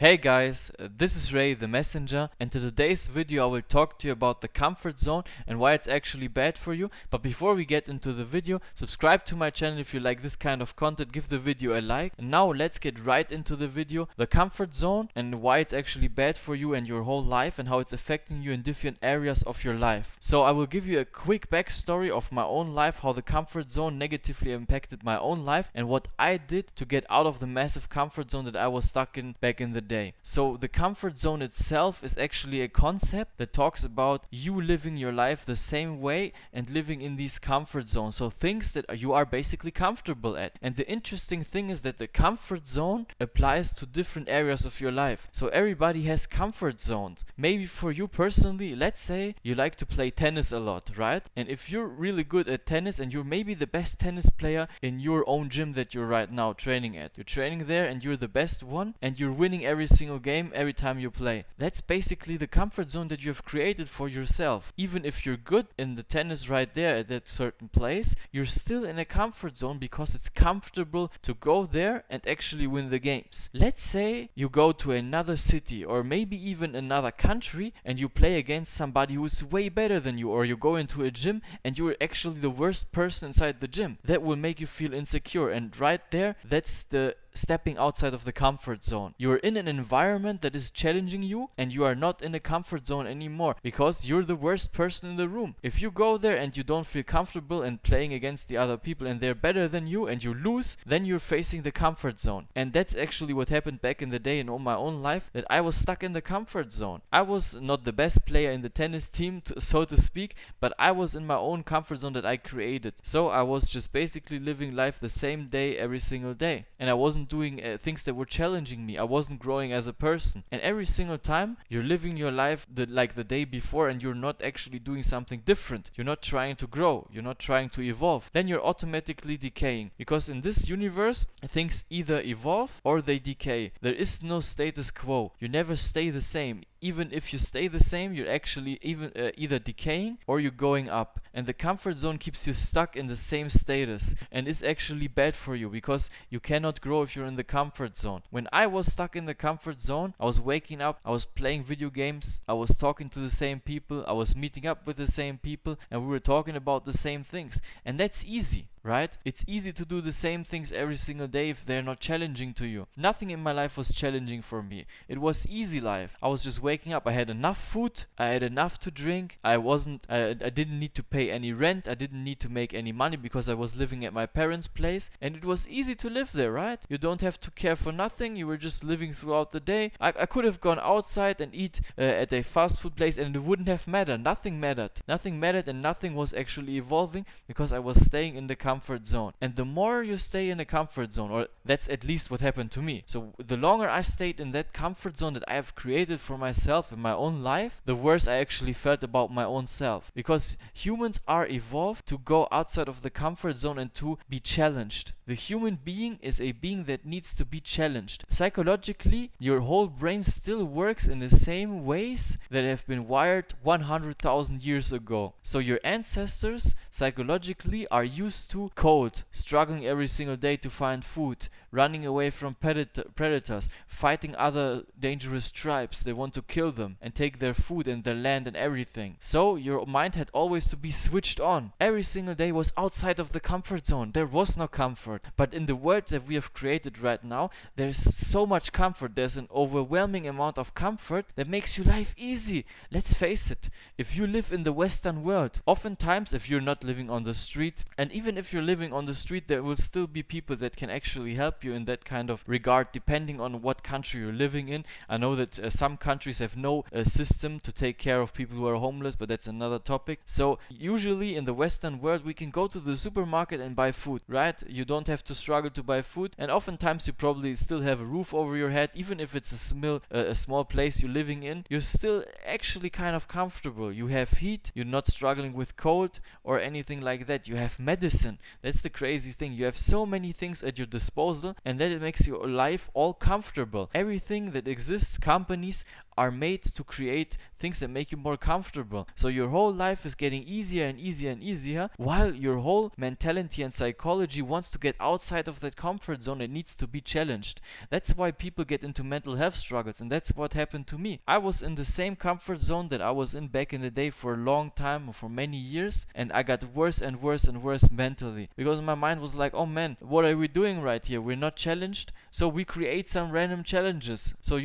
Hey guys, this is Ray the Messenger, and in today's video I will talk to you about the comfort zone and why it's actually bad for you. But before we get into the video, subscribe to my channel if you like this kind of content, give the video a like. And now let's get right into the video. The comfort zone and why it's actually bad for you and your whole life and how it's affecting you in different areas of your life. So I will give you a quick backstory of my own life, how the comfort zone negatively impacted my own life and what I did to get out of the massive comfort zone that I was stuck in back in the day. So the comfort zone itself is actually a concept that talks about you living your life the same way and living in these comfort zones. So things that you are basically comfortable at. And the interesting thing is that the comfort zone applies to different areas of your life. So everybody has comfort zones. Maybe for you personally, let's say you like to play tennis a lot, right? And if you're really good at tennis and you're maybe the best tennis player in your own gym that you're right now training at. You're training there and you're the best one and you're winning every single game every time you play. That's basically the comfort zone that you have created for yourself. Even if you're good in the tennis right there at that certain place, you're still in a comfort zone because it's comfortable to go there and actually win the games. Let's say you go to another city or maybe even another country and you play against somebody who's way better than you, or you go into a gym and you're actually the worst person inside the gym. That will make you feel insecure, and right there, that's the stepping outside of the comfort zone. You're in an environment that is challenging you and you are not in a comfort zone anymore because you're the worst person in the room. If you go there and you don't feel comfortable and playing against the other people and they're better than you and you lose, then you're facing the comfort zone. And that's actually what happened back in the day in all my own life, that I was stuck in the comfort zone. I was not the best player in the tennis team, so to speak, but I was in my own comfort zone that I created. So I was just basically living life the same day every single day. And I wasn't doing things that were challenging me. I wasn't growing as a person. And every single time you're living your life like the day before and you're not actually doing something different. You're not trying to grow. You're not trying to evolve. Then you're automatically decaying. Because in this universe, things either evolve or they decay. There is no status quo. You never stay the same. Even if you stay the same, you're actually either decaying or you're going up. And the comfort zone keeps you stuck in the same status and is actually bad for you because you cannot grow if you're in the comfort zone. When I was stuck in the comfort zone, I was waking up, I was playing video games, I was talking to the same people, I was meeting up with the same people, and we were talking about the same things. And that's easy. Right? It's easy to do the same things every single day if they're not challenging to you. Nothing in my life was challenging for me. It was easy life. I was just waking up. I had enough food. I had enough to drink. I didn't need to pay any rent. I didn't need to make any money because I was living at my parents' place. And it was easy to live there, right? You don't have to care for nothing. You were just living throughout the day. I could have gone outside and eat at a fast food place and it wouldn't have mattered. Nothing mattered. Nothing mattered and nothing was actually evolving because I was staying in the comfort zone. And the more you stay in a comfort zone, or that's at least what happened to me. So the longer I stayed in that comfort zone that I have created for myself in my own life, the worse I actually felt about my own self. Because humans are evolved to go outside of the comfort zone and to be challenged. The human being is a being that needs to be challenged. Psychologically, your whole brain still works in the same ways that have been wired 100,000 years ago. So your ancestors psychologically are used to cold, struggling every single day to find food, running away from predators, fighting other dangerous tribes. They want to kill them and take their food and their land and everything. So your mind had always to be switched on. Every single day was outside of the comfort zone. There was no comfort. But in the world that we have created right now, there's so much comfort. There's an overwhelming amount of comfort that makes your life easy. Let's face it. If you live in the Western world, oftentimes if you're not living on the street, and even if you're living on the street, there will still be people that can actually help you in that kind of regard, depending on what country you're living in. I know that some countries have no system to take care of people who are homeless, but that's another topic. So usually in the Western world, we can go to the supermarket and buy food, right? You don't have to struggle to buy food, and oftentimes you probably still have a roof over your head. Even if it's a small place you're living in, you're still actually kind of comfortable. You have heat, you're not struggling with cold or anything like that. You have medicine. listen. That's the crazy thing. You have so many things at your disposal, and then it makes your life all comfortable. Everything that exists, companies are made to create things that make you more comfortable. So your whole life is getting easier and easier and easier, while your whole mentality and psychology wants to get outside of that comfort zone. It needs to be challenged. That's why people get into mental health struggles, and that's what happened to me. I was in the same comfort zone that I was in back in the day for a long time, for many years, and I got worse and worse and worse mentally, because my mind was like, oh man, what are we doing right here? We're not challenged, so we create some random challenges. So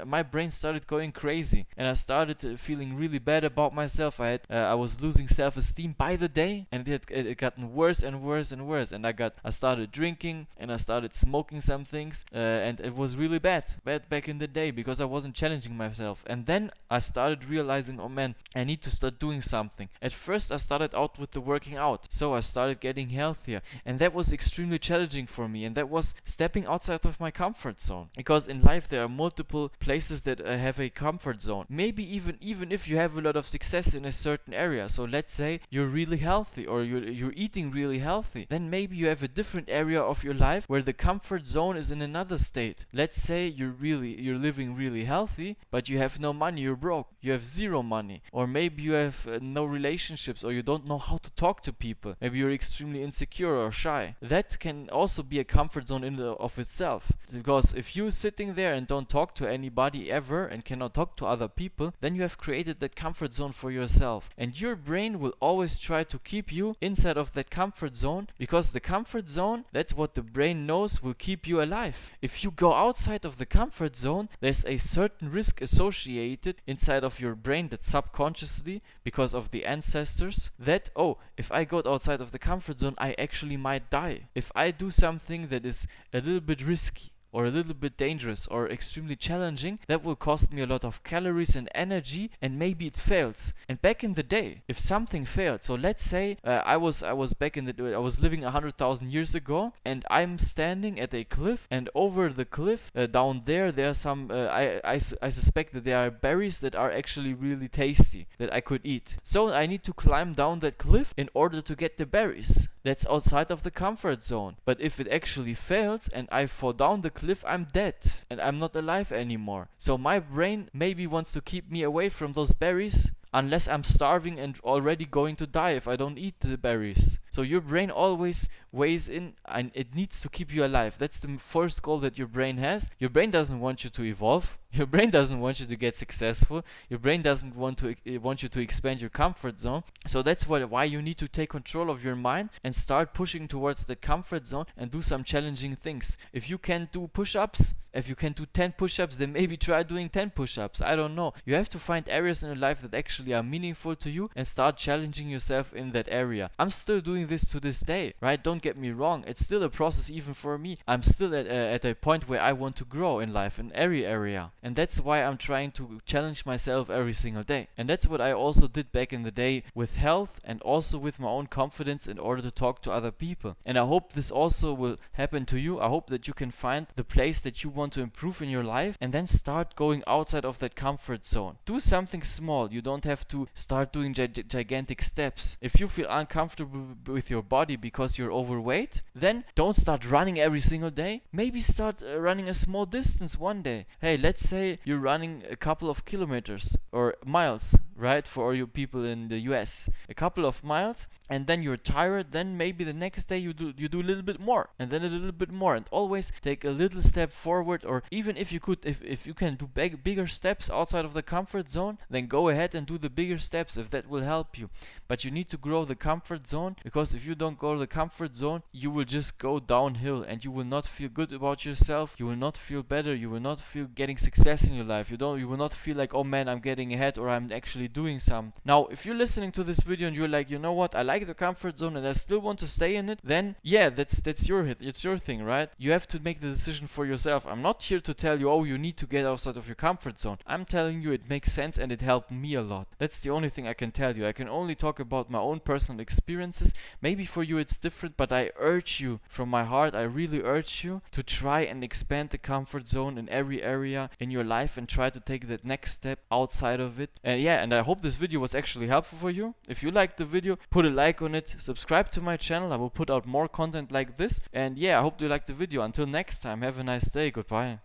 my brain started going crazy, and I started feeling really bad about myself. I was losing self-esteem by the day, and it had gotten worse and worse and worse. And I started drinking, and I started smoking some things, and it was really bad back in the day, because I wasn't challenging myself. And then I started realizing, oh man, I need to start doing something. At first I started out with the working out, so I started getting healthier, and that was extremely challenging for me, and that was stepping outside of my comfort zone, because in life there are multiple places that have a comfort zone. Maybe even if you have a lot of success in a certain area, so let's say you're really healthy, or you're eating really healthy, then maybe you have a different area of your life where the comfort zone is in another state. Let's say you're living really healthy, but you have no money, you're broke, you have zero money, or maybe you have no relationships, or you don't know how to talk to people, maybe you're extremely insecure or shy. That can also be a comfort zone in of itself, because if you're sitting there and don't talk to anybody ever and cannot talk to other people, then you have created that comfort zone for yourself, and your brain will always try to keep you inside of that comfort zone, because the comfort zone, that's what the brain knows will keep you alive. If you go outside of the comfort zone, there's a certain risk associated inside of your brain, that subconsciously, because of the ancestors, that, oh, if I go outside of the comfort zone, I actually might die. If I do something that is a little bit risky, or a little bit dangerous, or extremely challenging, that will cost me a lot of calories and energy, and maybe it fails. And back in the day, if something failed, so let's say I was living 100,000 years ago, and I'm standing at a cliff, and over the cliff down there are some I suspect that there are berries that are actually really tasty that I could eat. So I need to climb down that cliff in order to get the berries. That's outside of the comfort zone. But if it actually fails and I fall down the cliff, I'm dead and I'm not alive anymore. So my brain maybe wants to keep me away from those berries, unless I'm starving and already going to die if I don't eat the berries. So your brain always weighs in, and it needs to keep you alive. That's the first goal that your brain has. Your brain doesn't want you to evolve. Your brain doesn't want you to get successful. Your brain doesn't want you to expand your comfort zone. So that's why you need to take control of your mind and start pushing towards the comfort zone and do some challenging things. If you can do push-ups, if you can do 10 push-ups, then maybe try doing 10 push-ups. I don't know. You have to find areas in your life that actually are meaningful to you and start challenging yourself in that area. I'm still doing this to this day, right? Don't get me wrong. It's still a process even for me. I'm still at a point where I want to grow in life in every area. And that's why I'm trying to challenge myself every single day. And that's what I also did back in the day with health and also with my own confidence in order to talk to other people. And I hope this also will happen to you. I hope that you can find the place that you want to improve in your life and then start going outside of that comfort zone. Do something small. You don't have to start doing gigantic steps. If you feel uncomfortable with your body because you're overweight, then don't start running every single day. Maybe start running a small distance one day. Hey, let's say you're running a couple of kilometers or miles, right, for you people in the US, a couple of miles, and then you're tired, then maybe the next day you do a little bit more, and then a little bit more, and always take a little step forward. Or even if you can do bigger steps outside of the comfort zone, then go ahead and do the bigger steps if that will help you. But you need to grow the comfort zone, because if you don't grow the comfort zone, you will just go downhill and you will not feel good about yourself. You will not feel better. You will not feel getting success in your life. You will not feel like, oh man, I'm getting ahead, or I'm actually doing something. Now, if you're listening to this video and you're like, you know what, I like the comfort zone and I still want to stay in it, then yeah, that's your hit. It's your thing, right? You have to make the decision for yourself. I'm not here to tell you, oh, you need to get outside of your comfort zone. I'm telling you it makes sense and it helped me a lot. That's the only thing I can tell you. I can only talk about my own personal experiences. Maybe for you it's different, but I urge you from my heart, I really urge you to try and expand the comfort zone in every area in your life and try to take that next step outside of it. And and I hope this video was actually helpful for you. If you liked the video, put a like on it, subscribe to my channel. I will put out more content like this. And yeah, I hope you liked the video. Until next time, have a nice day. Goodbye.